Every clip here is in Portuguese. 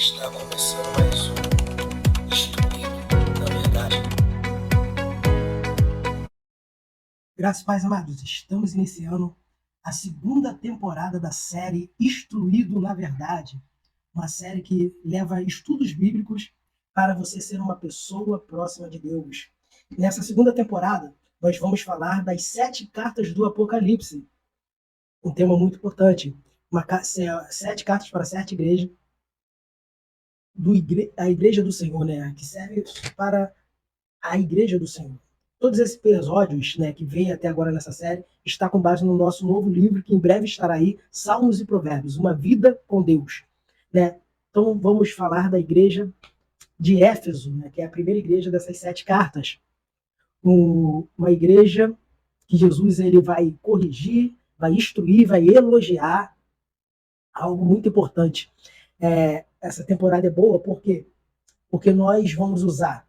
Está começando mais um Estudo, na verdade. Graças e paz, amados, estamos iniciando a segunda temporada da série Instruído na Verdade, uma série que leva estudos bíblicos para você ser uma pessoa próxima de Deus. Nessa segunda temporada, nós vamos falar das 7 cartas do Apocalipse, um tema muito importante. 7 cartas para 7 igrejas, a igreja do Senhor, né? Que serve para a igreja do Senhor. Todos esses episódios, né, que vem até agora nessa série, está com base no nosso novo livro, que em breve estará aí, Salmos e Provérbios, Uma Vida com Deus. Né? Então vamos falar da igreja de Éfeso, né, que é a primeira igreja dessas 7 cartas. Uma igreja que Jesus ele vai corrigir, vai instruir, vai elogiar, algo muito importante. Essa temporada é boa porque nós vamos usar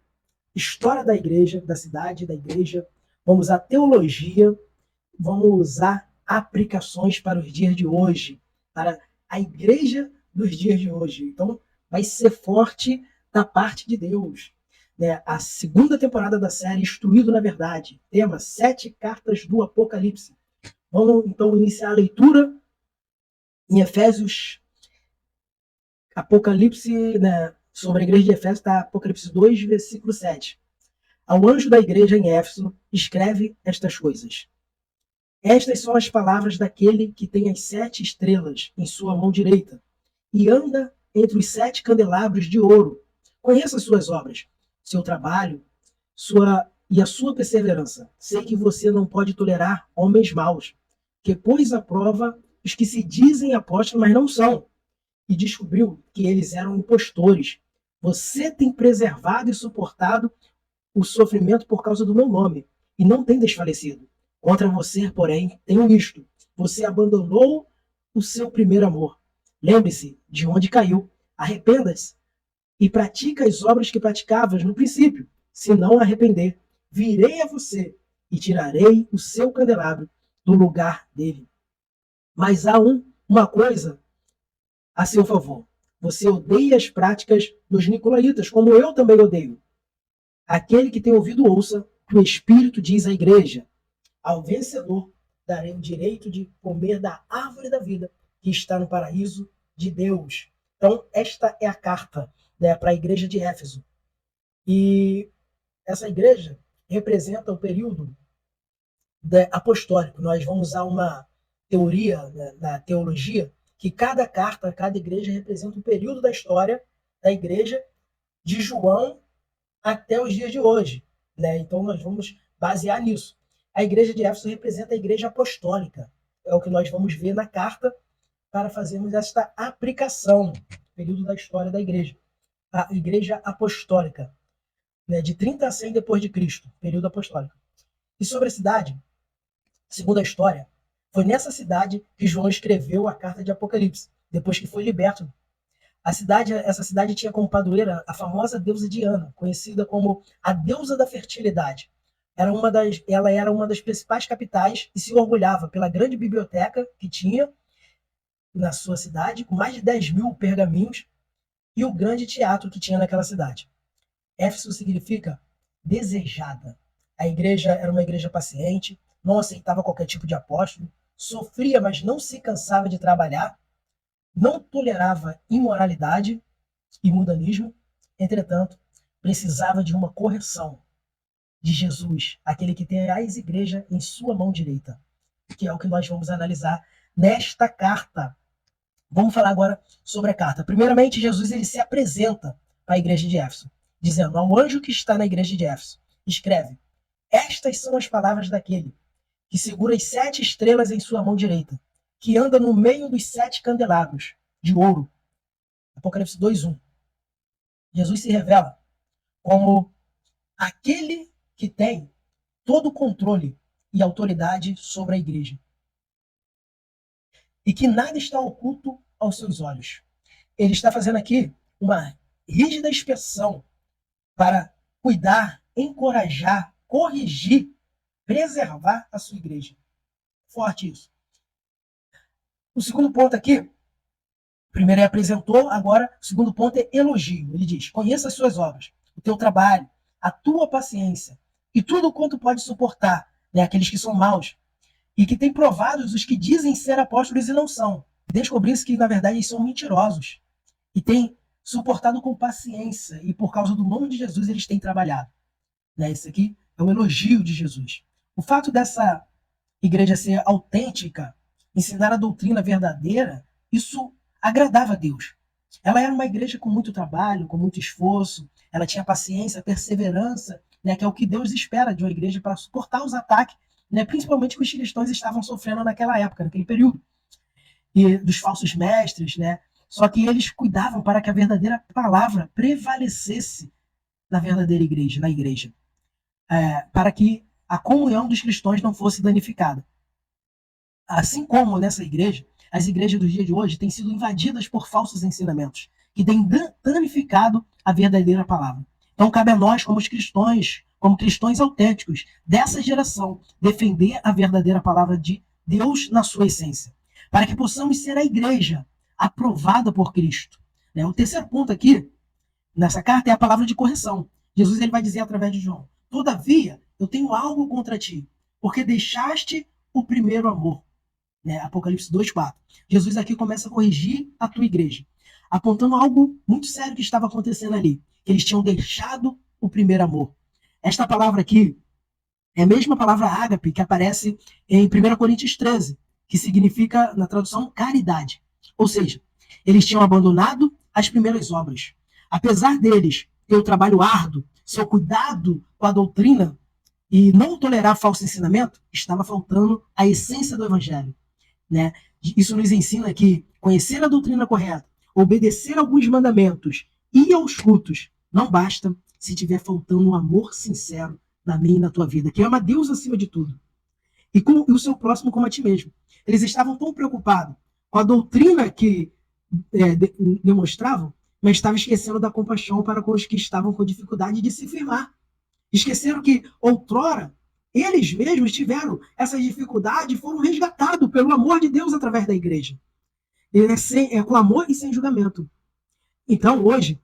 história da igreja, da cidade, da igreja, vamos usar teologia, vamos usar aplicações para os dias de hoje, para a igreja dos dias de hoje. Então, vai ser forte da parte de Deus. Né? A segunda temporada da série Instruído na Verdade, tema 7 cartas do Apocalipse. Vamos, então, iniciar a leitura em Efésios, Apocalipse, né, sobre a igreja de Efésios, está Apocalipse 2, versículo 7. Ao anjo da igreja em Éfeso, escreve estas coisas. Estas são as palavras daquele que tem as 7 estrelas em sua mão direita e anda entre os 7 candelabros de ouro. Conheça suas obras, seu trabalho e a sua perseverança. Sei que você não pode tolerar homens maus, que pôs à prova os que se dizem apóstolos, mas não são, e descobriu que eles eram impostores. Você tem preservado e suportado o sofrimento por causa do meu nome, e não tem desfalecido. Contra você, porém, tenho isto: você abandonou o seu primeiro amor. Lembre-se de onde caiu, arrependa-se e pratica as obras que praticavas no princípio. Se não arrepender, virei a você e tirarei o seu candelabro do lugar dele. Mas há uma coisa a seu favor. Você odeia as práticas dos nicolaítas, como eu também odeio. Aquele que tem ouvido, ouça o que o Espírito diz à igreja. Ao vencedor darei o direito de comer da árvore da vida que está no paraíso de Deus. Então, esta é a carta, né, para a igreja de Éfeso. E essa igreja representa o período, né, apostólico. Nós vamos usar uma teoria, né, na teologia, que cada carta, cada igreja representa um período da história da igreja de João até os dias de hoje. Né? Então, nós vamos basear nisso. A igreja de Éfeso representa a igreja apostólica. É o que nós vamos ver na carta para fazermos esta aplicação, período da história da igreja. A igreja apostólica, né, de 30 a 100 depois de Cristo, período apostólico. E sobre a cidade, segundo a história, foi nessa cidade que João escreveu a carta de Apocalipse, depois que foi liberto. Essa cidade tinha como padroeira a famosa deusa Diana, conhecida como a deusa da fertilidade. Ela era uma das principais capitais e se orgulhava pela grande biblioteca que tinha na sua cidade, com mais de 10 mil pergaminhos, e o grande teatro que tinha naquela cidade. Éfeso significa desejada. A igreja era uma igreja paciente, não aceitava qualquer tipo de apóstolo, sofria, mas não se cansava de trabalhar, não tolerava imoralidade e mundanismo, entretanto, precisava de uma correção de Jesus, aquele que tem as igrejas em sua mão direita, que é o que nós vamos analisar nesta carta. Vamos falar agora sobre a carta. Primeiramente, Jesus ele se apresenta para a igreja de Éfeso, dizendo ao anjo que está na igreja de Éfeso, escreve: estas são as palavras daquele que segura as 7 estrelas em sua mão direita, que anda no meio dos 7 candelabros de ouro. Apocalipse 2:1. Jesus se revela como aquele que tem todo o controle e autoridade sobre a igreja, e que nada está oculto aos seus olhos. Ele está fazendo aqui uma rígida inspeção para cuidar, encorajar, corrigir, preservar a sua igreja. Forte isso. O segundo ponto aqui Primeiro ele apresentou, agora o segundo ponto é elogio. Ele diz: conheça as suas obras, o teu trabalho, a tua paciência e tudo quanto pode suportar, né, aqueles que são maus e que têm provados os que dizem ser apóstolos e não são. Descobriu-se que, na verdade, eles são mentirosos e têm suportado com paciência e por causa do nome de Jesus eles têm trabalhado. Né? Isso aqui é um elogio de Jesus. O fato dessa igreja ser autêntica, ensinar a doutrina verdadeira, isso agradava a Deus. Ela era uma igreja com muito trabalho, com muito esforço, ela tinha paciência, perseverança, né, que é o que Deus espera de uma igreja para suportar os ataques, né, principalmente que os cristãos estavam sofrendo naquela época, naquele período, e dos falsos mestres, né? Só que eles cuidavam para que a verdadeira palavra prevalecesse na verdadeira igreja, na igreja, para que a comunhão dos cristãos não fosse danificada. Assim como nessa igreja, as igrejas do dia de hoje têm sido invadidas por falsos ensinamentos, que têm danificado a verdadeira palavra. Então cabe a nós, como cristãos autênticos dessa geração, defender a verdadeira palavra de Deus na sua essência, para que possamos ser a igreja aprovada por Cristo. O terceiro ponto aqui, nessa carta, é a palavra de correção. Jesus ele vai dizer através de João: todavia, eu tenho algo contra ti, porque deixaste o primeiro amor. Apocalipse 2:4. Jesus aqui começa a corrigir a tua igreja, apontando algo muito sério que estava acontecendo ali. Eles tinham deixado o primeiro amor. Esta palavra aqui é a mesma palavra ágape que aparece em 1 Coríntios 13, que significa, na tradução, caridade. Ou seja, eles tinham abandonado as primeiras obras. Apesar deles ter o trabalho árduo, seu cuidado com a doutrina e não tolerar falso ensinamento, estava faltando a essência do evangelho. Isso nos ensina que conhecer a doutrina correta, obedecer alguns mandamentos e aos cultos não basta se estiver faltando um amor sincero na minha e na tua vida, que ama Deus acima de tudo, e o seu próximo como a ti mesmo. Eles estavam tão preocupados com a doutrina que demonstravam, mas estavam esquecendo da compaixão para com os que estavam com dificuldade de se firmar. Esqueceram que outrora eles mesmos tiveram essas dificuldades e foram resgatados pelo amor de Deus através da igreja. Com amor e sem julgamento. Então, hoje,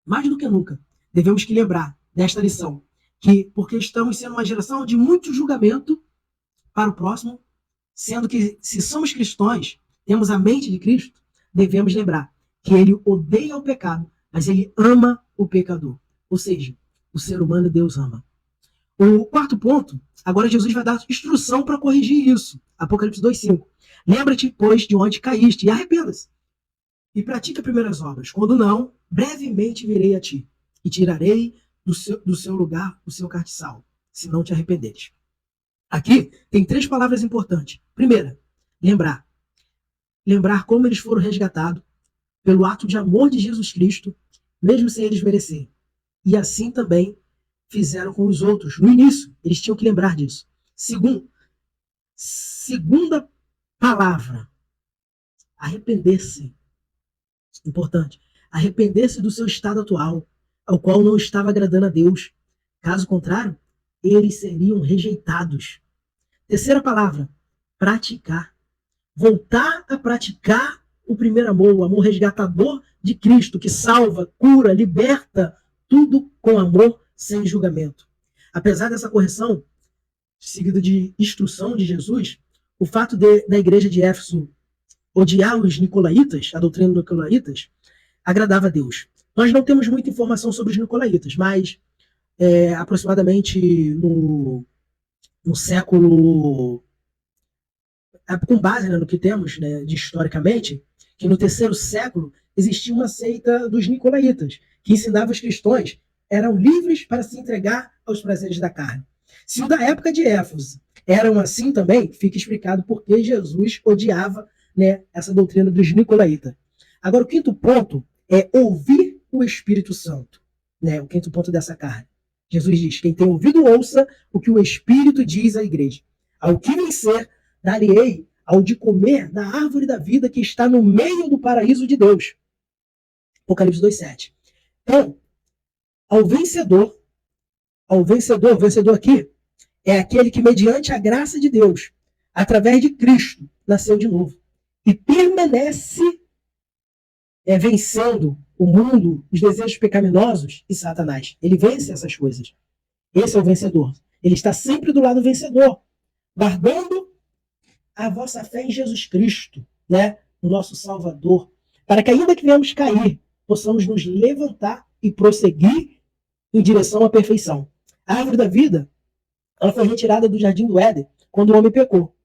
mais do que nunca, devemos que lembrar desta lição, que porque estamos sendo uma geração de muito julgamento para o próximo, sendo que se somos cristãos, temos a mente de Cristo, devemos lembrar que ele odeia o pecado, mas ele ama o pecador. Ou seja, o ser humano Deus ama. O quarto ponto, agora Jesus vai dar instrução para corrigir isso. Apocalipse 2:5. Lembra-te, pois, de onde caíste e arrependa-se. E pratica primeiras obras. Quando não, brevemente virei a ti e tirarei do seu lugar o seu castiçal, se não te arrependeres. Aqui tem 3 palavras importantes. Primeira, lembrar. Lembrar como eles foram resgatados pelo ato de amor de Jesus Cristo, mesmo sem eles merecerem. E assim também fizeram com os outros. No início, eles tinham que lembrar disso. Segunda palavra, arrepender-se. Importante. Arrepender-se do seu estado atual, ao qual não estava agradando a Deus. Caso contrário, eles seriam rejeitados. Terceira palavra, praticar. Voltar a praticar o primeiro amor, o amor resgatador de Cristo, que salva, cura, liberta, tudo com amor, sem julgamento. Apesar dessa correção, seguida de instrução de Jesus, o fato da igreja de Éfeso odiar os nicolaítas, a doutrina dos nicolaítas, agradava a Deus. Nós não temos muita informação sobre os nicolaítas, mas aproximadamente no século, com base no que temos de historicamente, que no 3º século existia uma seita dos nicolaítas, que ensinava os cristãos eram livres para se entregar aos prazeres da carne. Se o da época de Éfeso eram assim também, fica explicado por que Jesus odiava essa doutrina dos nicolaítas. Agora, o 5º ponto é ouvir o Espírito Santo. O 5º ponto dessa carne. Jesus diz: quem tem ouvido, ouça o que o Espírito diz à igreja. Ao que vencer, dar-lhe-ei ao de comer da árvore da vida que está no meio do paraíso de Deus. Apocalipse 2:7. Então, o vencedor aqui é aquele que, mediante a graça de Deus, através de Cristo, nasceu de novo e permanece vencendo o mundo, os desejos pecaminosos e Satanás. Ele vence essas coisas. Esse é o vencedor. Ele está sempre do lado vencedor, guardando a vossa fé em Jesus Cristo, né? O nosso Salvador, para que ainda que venhamos cair, possamos nos levantar e prosseguir em direção à perfeição. A árvore da vida, ela foi retirada do jardim do Éden quando o homem pecou,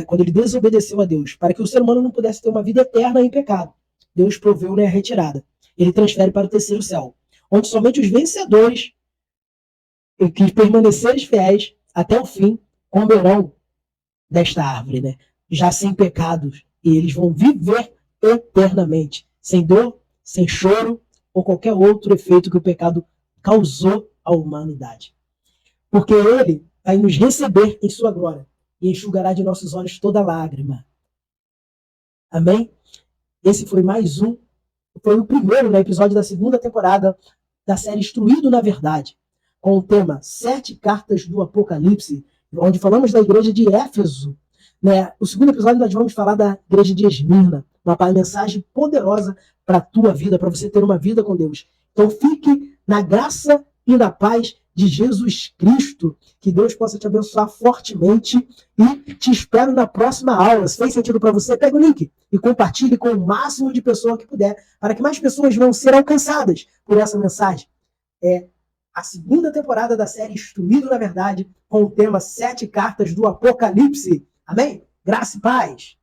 quando ele desobedeceu a Deus, para que o ser humano não pudesse ter uma vida eterna em pecado. Deus proveu, né, a retirada. Ele transfere para o terceiro céu, onde somente os vencedores e que permaneceres fiéis até o fim comerão desta árvore, né? Já sem pecados, e eles vão viver eternamente, sem dor, sem choro ou qualquer outro efeito que o pecado causou à humanidade. Porque ele vai nos receber em sua glória e enxugará de nossos olhos toda lágrima. Amém? Esse foi mais um, foi o primeiro, né, episódio da segunda temporada da série Instruído na Verdade, com o tema 7 Cartas do Apocalipse, onde falamos da igreja de Éfeso. Né? O segundo episódio nós vamos falar da igreja de Esmirna, uma mensagem poderosa para a tua vida, para você ter uma vida com Deus. Então fique na graça e na paz de Jesus Cristo, que Deus possa te abençoar fortemente e te espero na próxima aula. Se fez sentido para você, pega o link e compartilhe com o máximo de pessoas que puder, para que mais pessoas vão ser alcançadas por essa mensagem. É a segunda temporada da série Instruído na Verdade, com o tema 7 Cartas do Apocalipse. Amém? Graça e paz!